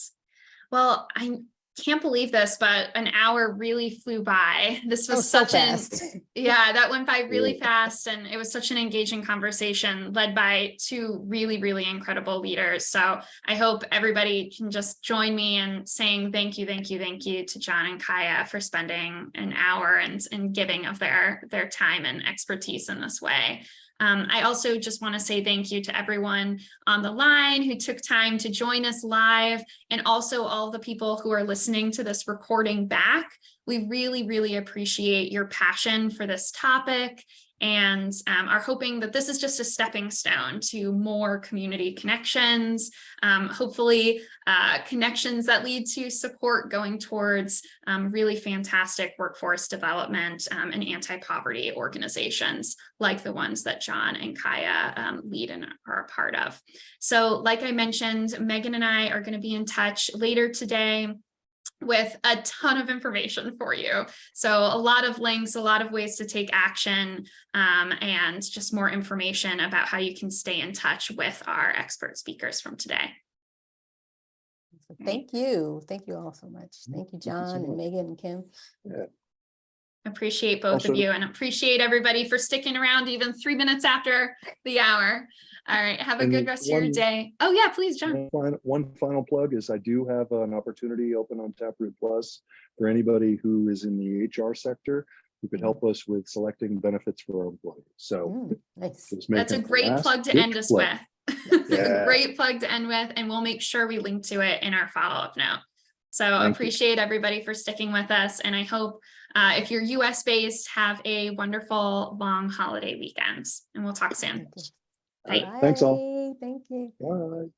Well, I can't believe this, but an hour really flew by. This was so such fast. That went by really fast. And it was such an engaging conversation led by two really, really incredible leaders. So I hope everybody can just join me in saying thank you to John and Kaya for spending an hour and giving of their time and expertise in this way. I also just want to say thank you to everyone on the line who took time to join us live, and also all the people who are listening to this recording back. We really, really appreciate your passion for this topic, and are hoping that this is just a stepping stone to more community connections, hopefully connections that lead to support going towards really fantastic workforce development and anti-poverty organizations like the ones that John and Kaya lead and are a part of. So like I mentioned, Megan and I are going to be in touch later today with a ton of information for you. So a lot of links, a lot of ways to take action, and just more information about how you can stay in touch with our expert speakers from today. Thank you. Thank you all so much. Thank you, John and Megan and Kim. Yeah. Appreciate both of you, and appreciate everybody for sticking around even 3 minutes after the hour. All right, have a good rest of your day. Oh yeah, please, John. One final plug is I do have an opportunity open on Taproot Plus for anybody who is in the HR sector who could help us with selecting benefits for our employees. So nice. That's a great plug to end us with. A great plug to end with, and we'll make sure we link to it in our follow-up note. So appreciate everybody for sticking with us, and I hope if you're US based, have a wonderful long holiday weekend, and we'll talk soon. Bye. Thanks all. Thank you. Bye.